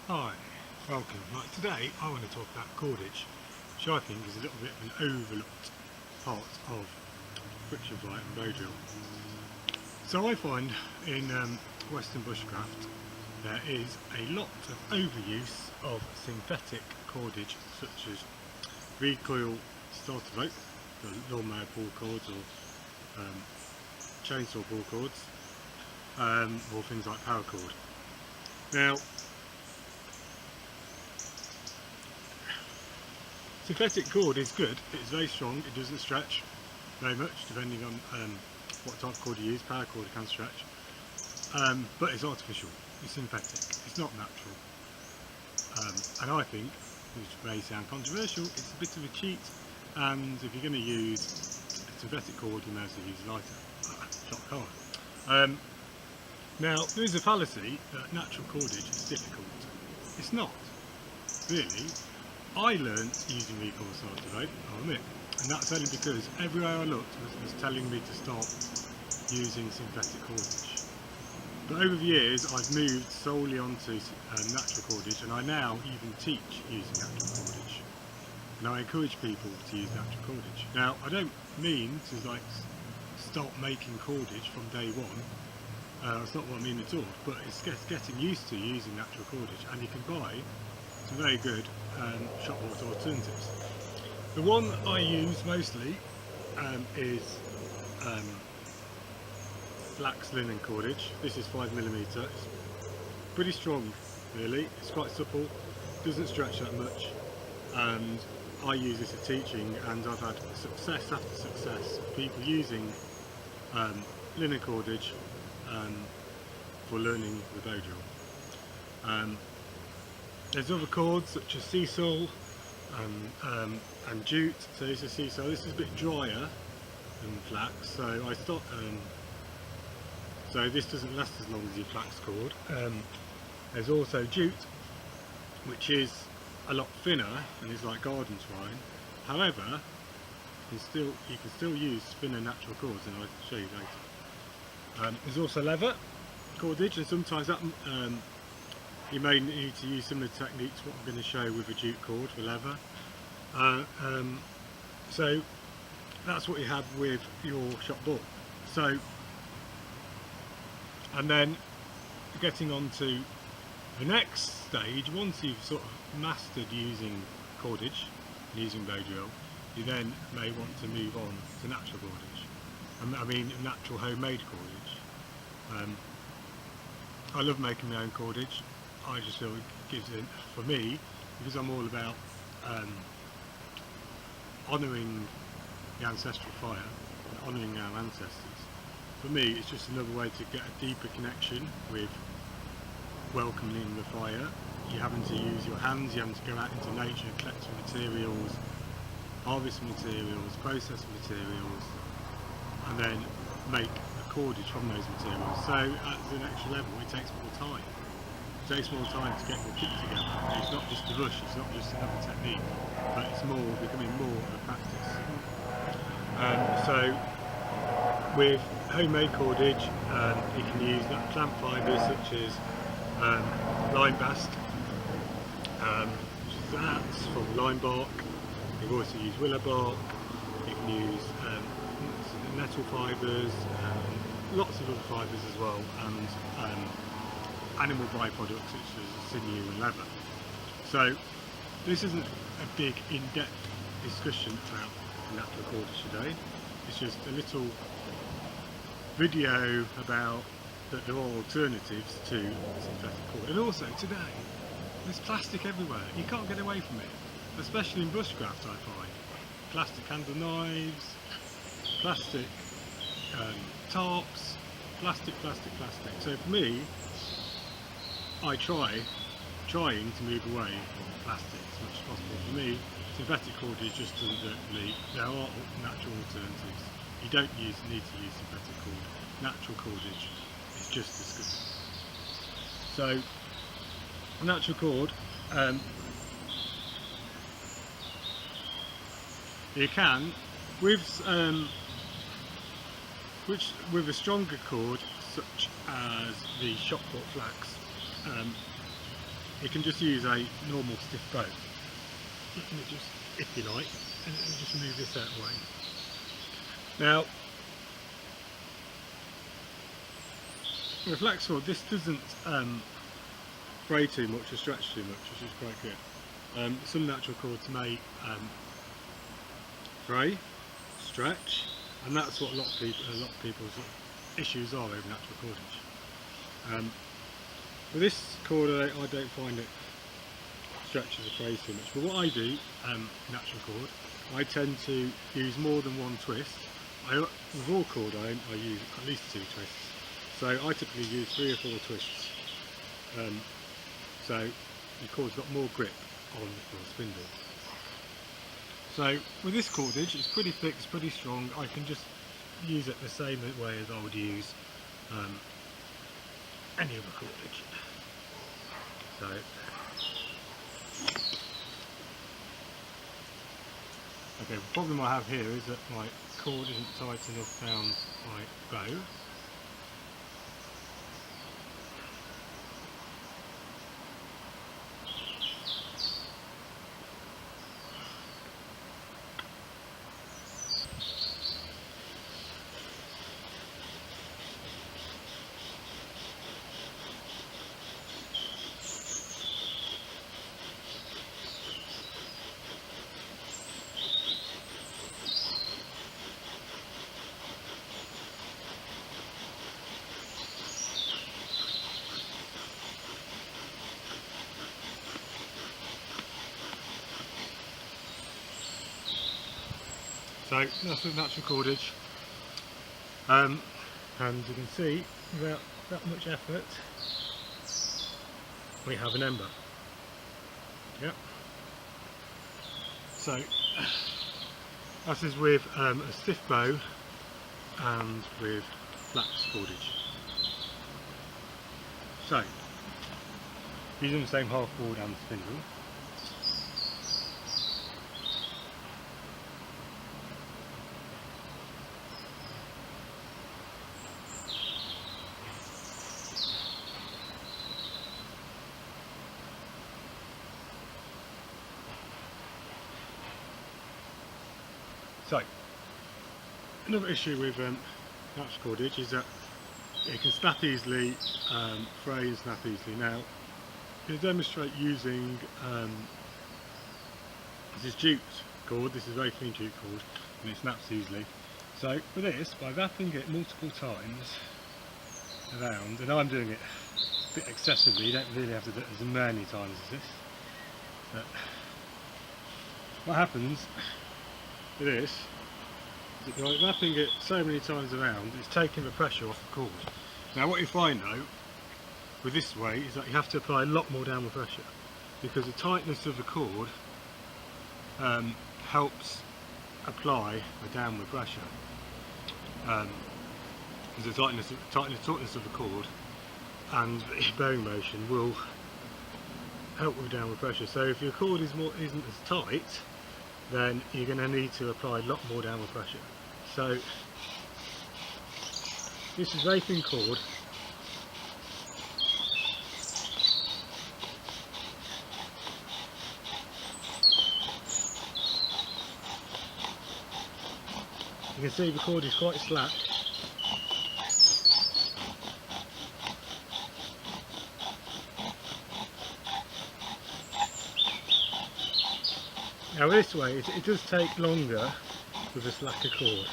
Hi, welcome. Right, today I want to talk about cordage, which I think is a little bit of an overlooked part of friction flight and bow drill. So I find in Western bushcraft there is a lot of overuse of synthetic cordage, such as recoil starter rope, the lawnmower pull cords or chainsaw pull cords, or things like paracord. Now, synthetic cord is good, it's very strong, it doesn't stretch very much depending on what type of cord you use. Paracord can stretch, but it's artificial, it's synthetic, it's not natural. And I think, which may sound controversial, it's a bit of a cheat, and if you're going to use a synthetic cord you may as well use a lighter. Shot car. Now, there is a fallacy that natural cordage is difficult. It's not, really. I learnt using recoil starter rope, I'll admit, and that's only because everywhere I looked was telling me to stop using synthetic cordage. But over the years I've moved solely onto natural cordage, and I now even teach using natural cordage. And I encourage people to use natural cordage. Now, I don't mean to stop making cordage from day one. That's not what I mean at all, but it's getting used to using natural cordage, and you can buy some very good shot water alternatives. The one I use mostly is flax linen cordage. This is 5mm. It's pretty strong, really. It's quite supple, doesn't stretch that much, and I use this at teaching, and I've had success after success of people using linen cordage for learning the bow drill. There's other cords such as sisal and jute. So this is sisal. This is a bit drier than flax, so I start. So this doesn't last as long as your flax cord. There's also jute, which is a lot thinner and is like garden twine. However, you can still use thinner natural cords, and I'll show you later. There's also leather cordage, and sometimes that you may need to use similar techniques to what I'm going to show with a jute cord for leather. So that's what you have with your shot ball. So, and then getting on to the next stage, once you've sort of mastered using cordage and using bow drill, you then may want to move on to natural cordage. I mean natural homemade cordage. I love making my own cordage. I just feel it gives it, for me, because I'm all about honouring the ancestral fire and honouring our ancestors. For me, it's just another way to get a deeper connection with welcoming the fire. You're having to use your hands, you're having to go out into nature, collect materials, harvest materials, process materials, and then make a cordage from those materials. So at an extra level, it takes more time. It takes more time to get your kit together. It's not just a rush, it's not just another technique, but it's becoming more of a practice. So with homemade cordage, you can use plant fibres such as lime bast, which is that's from lime bark. You can also use willow bark. You can use nettle fibres, lots of other fibres as well, and animal byproducts such as sinew and leather. So this isn't a big in-depth discussion about natural cordage today. It's just a little video about that there are alternatives to synthetic cord. And also today there's plastic everywhere. You can't get away from it, especially in bushcraft. I find plastic handle knives, plastic tarps, plastic. So for me, I trying to move away from plastic as much as possible. For me, synthetic cordage just doesn't work for me. There are natural alternatives. You don't need to use synthetic cord. Natural cordage is just as good. So, natural cord, you can, with a stronger cord such as the shot put flax, you can just use a normal stiff bow. Let me just, if you like, and just move this out of the way. Now, with flax sword, this doesn't fray too much or stretch too much, which is quite good. Some natural cords may fray, stretch, and that's what a lot of people's issues are with natural cordage. With this cord, I don't find it stretches or frays too much. But what I do, natural cord, I tend to use more than one twist. With all cord I use at least 2 twists. So I typically use 3 or 4 twists. So the cord's got more grip on the spindle. So with this cordage, it's pretty thick, it's pretty strong. I can just use it the same way as I would use any other cordage. So okay, the problem I have here is that my cord isn't tight enough down my bow. So that's the natural cordage, and you can see without that much effort we have an ember. Yep. So this is with a stiff bow and with flax cordage. So using the same half board and spindle. So, another issue with natural cordage is that it can snap easily, fray and snap easily. Now, I'm going to demonstrate using this jute cord. This is a very thin jute cord and it snaps easily. So for this, by wrapping it multiple times around, and I'm doing it a bit excessively, you don't really have to do it as many times as this, but what happens with this is that by wrapping it so many times around, it's taking the pressure off the cord. Now what you find though with this way is that you have to apply a lot more downward pressure, because the tightness of the cord helps apply a downward pressure. The tightness of the cord and the bearing motion will help with downward pressure. So if your cord isn't as tight, then you're going to need to apply a lot more downward pressure. So this is a very thin cord. You can see the cord is quite slack. Now this way, it does take longer with a slacker cord.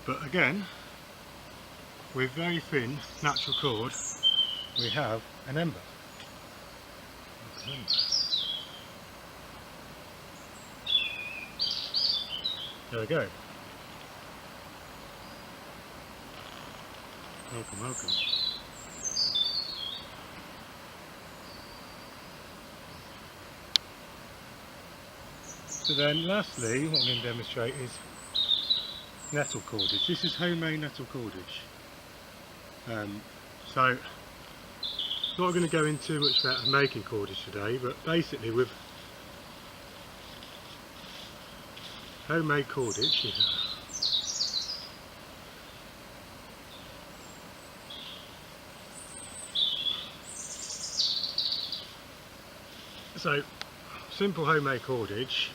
But again, with very thin natural cord, we have an ember. There we go. Welcome, welcome. So then lastly, what I'm going to demonstrate is nettle cordage. This is homemade nettle cordage. So not going to go into much about making cordage today, but basically with homemade cordage. So, simple homemade cordage.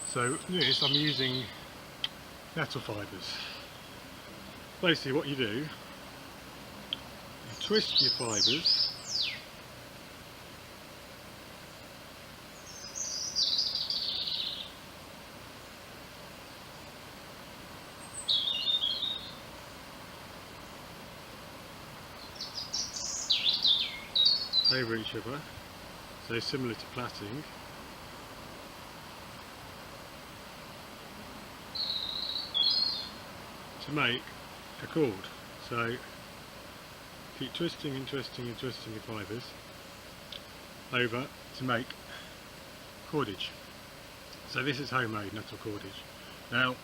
So this, I'm using nettle fibres. Basically what you do, you twist your fibres over each other, so similar to plaiting. To make a cord. So keep twisting and twisting and twisting your fibres over to make cordage. So this is homemade nettle cordage. Now,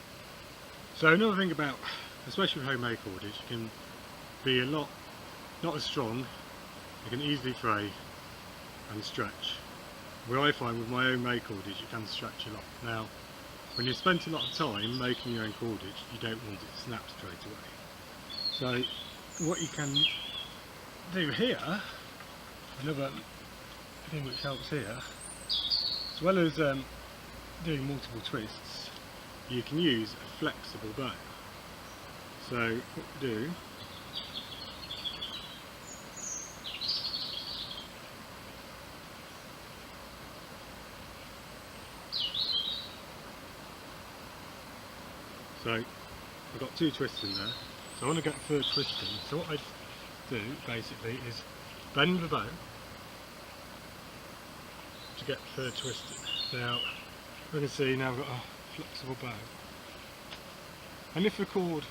so another thing about, especially with homemade cordage, it can be not as strong, it can easily fray and stretch. Where I find with my own made cordage it can stretch a lot. Now, when you've spent a lot of time making your own cordage, you don't want it to snap straight away. So what you can do here, another thing which helps here, as well as doing multiple twists, you can use a flexible bow. So what you do, so I've got two twists in there, so I want to get the third twist in. So what I do basically is bend the bow to get the third twist in. Now you can see now I've got a flexible bow, and if the cord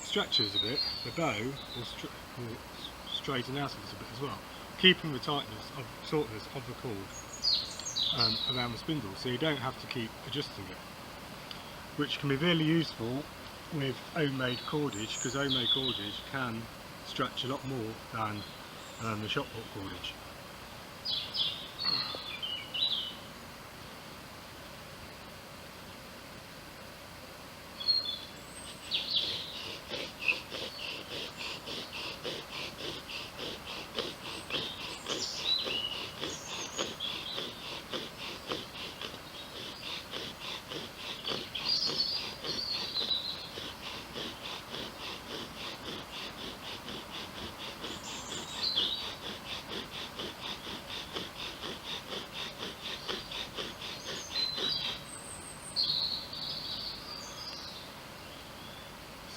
stretches a bit, the bow will straighten out a little bit as well, keeping the tautness of the cord around the spindle, so you don't have to keep adjusting it, which can be really useful with homemade cordage, because homemade cordage can stretch a lot more than the shop bought cordage.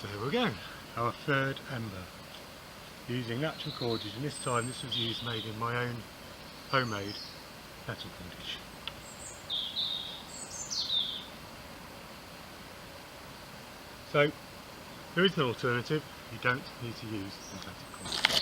So here we go, our third ember, using natural cordage, and this time this was made in my own homemade nettle cordage. So there is an alternative, you don't need to use synthetic cordage.